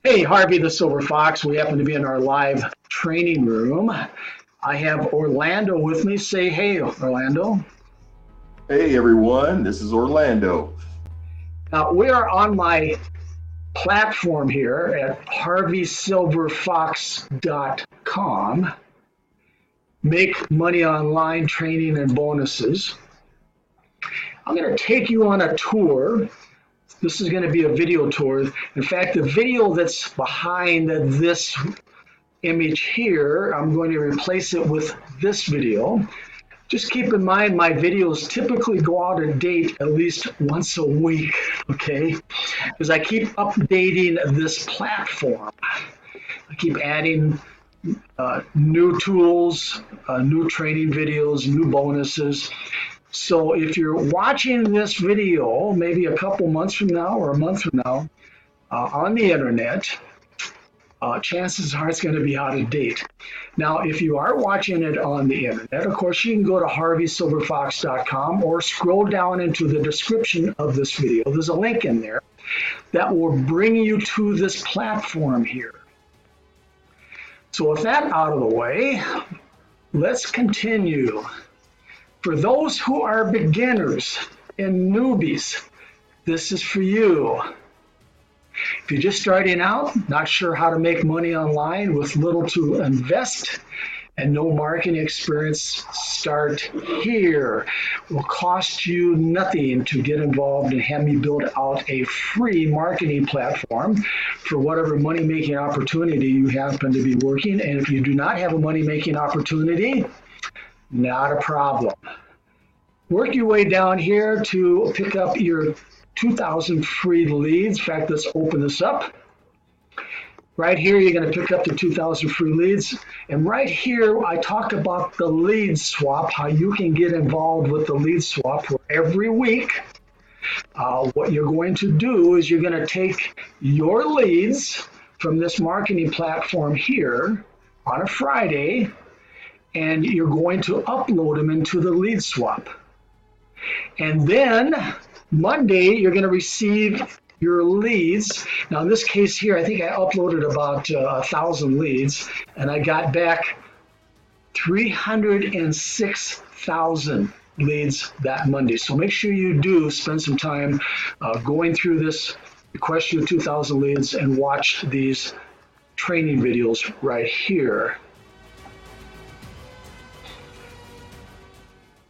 Hey, Harvey the Silver Fox. We happen to be in our live training room. I have Orlando with me. Say hey, Orlando. Hey everyone, this is Orlando. Now, we are on my platform here at HarveySilverFox.com. Make money online training and bonuses. I'm going to take you on a tour. This is going to be a video tour. In fact, the video that's behind this image here, I'm going to replace it with this video. Just keep in mind my videos typically go out of date at least once a week, okay? Because I keep updating this platform. I keep adding new tools, new training videos, new bonuses. So if you're watching this video maybe a couple months from now or a month from now on the internet, chances are it's going to be out of date. Now, if you are watching it on the internet, of course, you can go to HarveySilverFox.com or scroll down into the description of this video. There's a link in there that will bring you to this platform here. So with that out of the way, let's continue. For those who are beginners and newbies, this is for you. If you're just starting out, not sure how to make money online with little to invest and no marketing experience, start here. It will cost you nothing to get involved and have me build out a free marketing platform for whatever money-making opportunity you happen to be working. And if you do not have a money-making opportunity, not a problem. Work your way down here to pick up your 2,000 free leads. In fact, let's open this up. Right here, you're going to pick up the 2,000 free leads. And right here, I talk about the lead swap, how you can get involved with the lead swap where every week. What you're going to do is you're going to take your leads from this marketing platform here on a Friday, and you're going to upload them into the lead swap. And then Monday, you're going to receive your leads. Now, in this case here, I think I uploaded about 1,000 leads, and I got back 306,000 leads that Monday. So make sure you do spend some time going through this, request your 2,000 leads, and watch these training videos right here.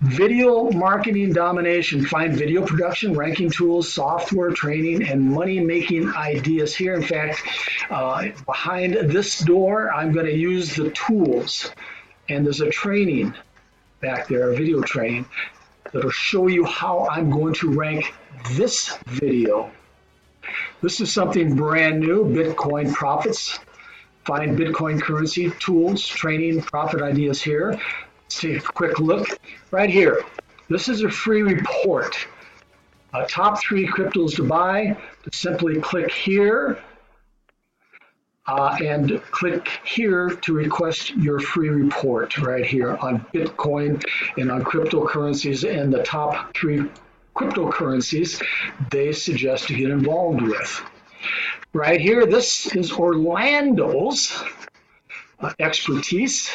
Video marketing domination. Find video production, ranking tools, software training, and money-making ideas here. In fact, behind this door, I'm going to use the tools. And there's a training back there, a video training, that'll show you how I'm going to rank this video. This is something brand new, Bitcoin profits. Find Bitcoin currency tools, training, profit ideas here. Let's take a quick look right here. This is a free report. Top 3 cryptos to buy. Simply click here and click here to request your free report right here on Bitcoin and on cryptocurrencies and the top 3 cryptocurrencies they suggest to get involved with. Right here, this is Orlando's expertise.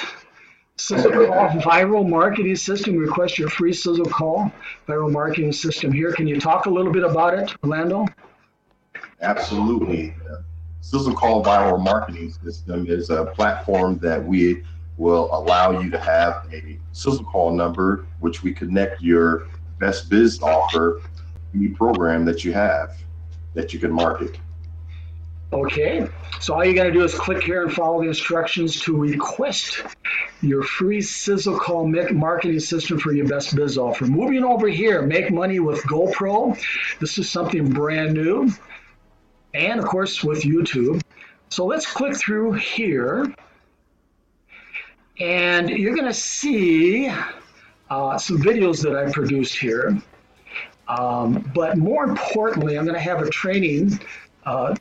Sizzle Call viral marketing system. Request your free Sizzle Call viral marketing system here. Can you talk a little bit about it, Orlando? Absolutely. Sizzle Call Viral Marketing System is a platform that we will allow you to have a Sizzle Call number, which we connect your best biz offer, any program that you have that you can market. Okay, so all you got to do is click here and follow the instructions to request your free Sizzle Call marketing system for your best biz offer. Moving over here, make money with GoPro. This is something brand new. And of course with YouTube. So let's click through here. And you're going to see some videos that I produced here. But more importantly, I'm going to have a training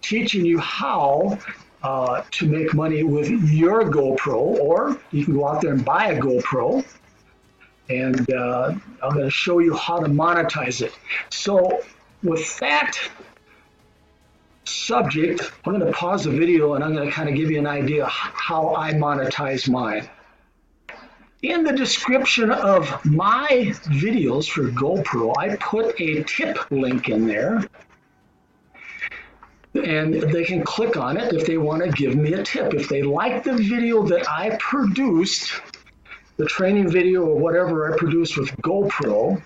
teaching you how to make money with your GoPro, or you can go out there and buy a GoPro, and I'm going to show you how to monetize it. So with that subject, I'm going to pause the video and I'm going to kind of give you an idea how I monetize mine. In the description of my videos for GoPro, I put a tip link in there, and they can click on it if they want to give me a tip. If they like the video that I produced, the training video or whatever I produced with GoPro,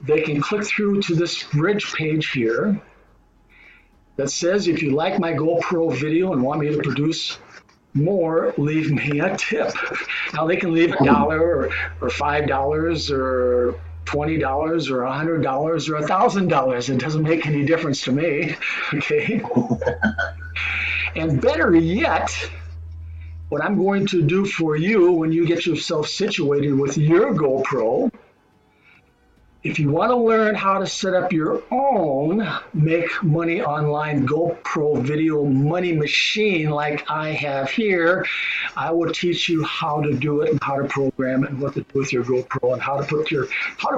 they can click through to this bridge page here that says, if you like my GoPro video and want me to produce more, leave me a tip. Now they can leave $1 or $5 or $20 or $100 or $1,000. It doesn't make any difference to me. Okay. And better yet, what I'm going to do for you when you get yourself situated with your GoPro, if you want to learn how to set up your own make money online GoPro video money machine like I have here, I will teach you how to do it and how to program it and what to do with your GoPro and how to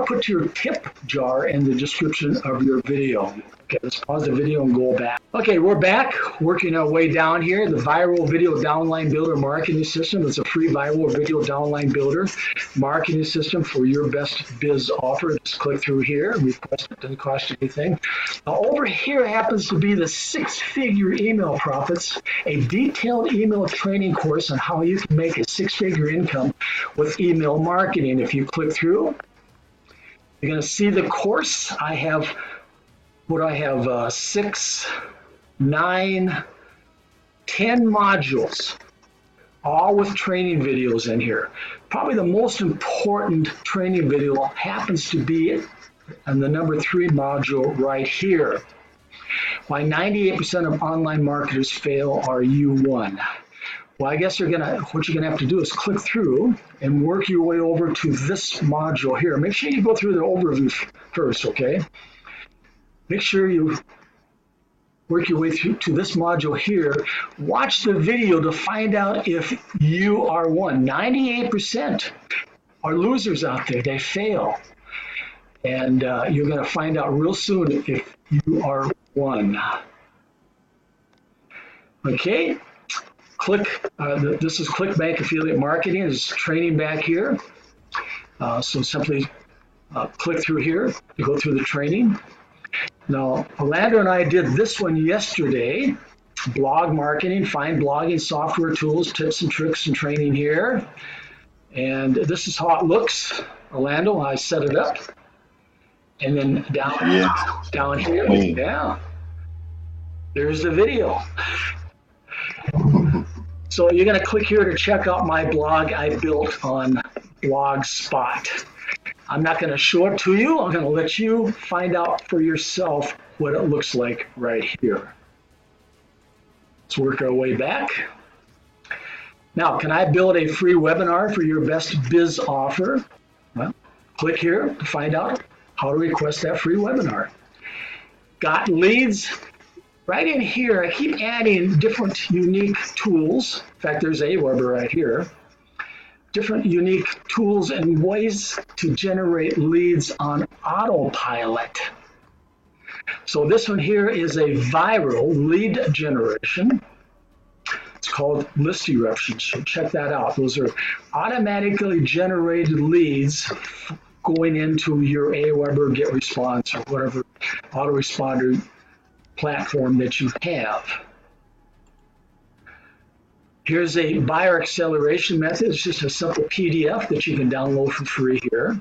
put your tip jar in the description of your video. Okay, let's pause the video and go back. Okay, we're back, working our way down here. The Viral Video Downline Builder Marketing System. It's a free viral video downline builder marketing system for your best biz offer. Just click through here, request it, doesn't cost you anything. Now, over here happens to be the 6-figure email profits, a detailed email training course on how you can make a 6-figure income with email marketing. If you click through, you're going to see the course. I have 6, 9, 10 modules, all with training videos in here. Probably the most important training video happens to be on the number 3 module right here. Why 98% of online marketers fail are you one? Well, I guess what you're gonna have to do is click through and work your way over to this module here. Make sure you go through the overview first, okay? Make sure you work your way through to this module here. Watch the video to find out if you are one. 98% are losers out there. They fail. And you're going to find out real soon if you are one. Okay. This is ClickBank Affiliate Marketing. It's training back here. So simply click through here to go through the training. Now, Orlando and I did this one yesterday, blog marketing, find blogging software tools, tips and tricks and training here. And this is how it looks. Orlando, I set it up. And then down here, yeah, there's the video. So you're going to click here to check out my blog I built on Blogspot. I'm not going to show it to you. I'm going to let you find out for yourself what it looks like right here. Let's work our way back. Now, can I build a free webinar for your best biz offer? Well, click here to find out how to request that free webinar. Got leads? Right in here, I keep adding different unique tools. In fact, there's Aweber right here. Different unique tools and ways to generate leads on autopilot. So this one here is a viral lead generation. It's called list eruptions. So check that out. Those are automatically generated leads going into your Aweber GetResponse or whatever autoresponder platform that you have. Here's a buyer acceleration method. It's just a simple PDF that you can download for free here.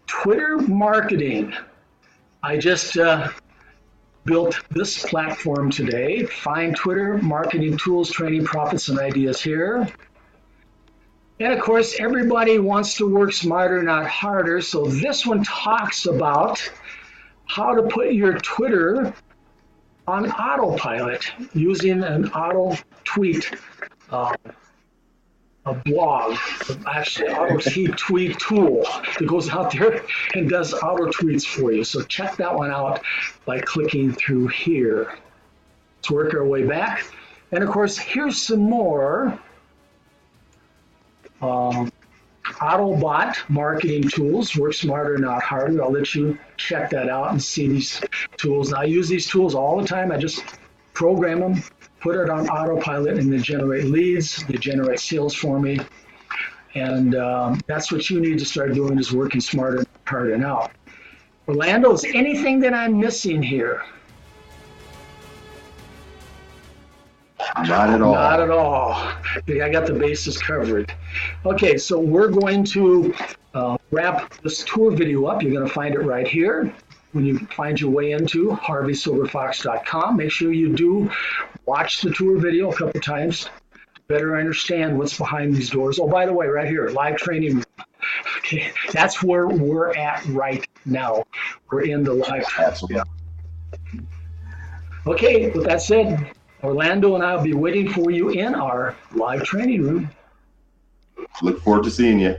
Twitter marketing. I just built this platform today. Find Twitter marketing tools, training, profits, and ideas here. And of course, everybody wants to work smarter, not harder. So this one talks about how to put your Twitter on autopilot using an auto tweet, a blog, actually auto tweet tool that goes out there and does auto tweets for you. So check that one out by clicking through here. Let's work our way back. And of course, here's some more Autobot marketing tools, work smarter, not harder. I'll let you check that out and see these tools. And I use these tools all the time. I just program them, put it on autopilot, and they generate leads. They generate sales for me. And that's what you need to start doing, is working smarter, not harder. Now, Orlando, is anything that I'm missing here? Not at all. Not at all. I think I got the bases covered. Okay, so we're going to wrap this tour video up. You're going to find it right here. When you find your way into HarveySilverFox.com, make sure you do watch the tour video a couple times to better understand what's behind these doors. Oh, by the way, right here, live training room. Okay, that's where we're at right now. We're in the live training room. Okay, with that said, Orlando and I will be waiting for you in our live training room. Look forward to seeing you.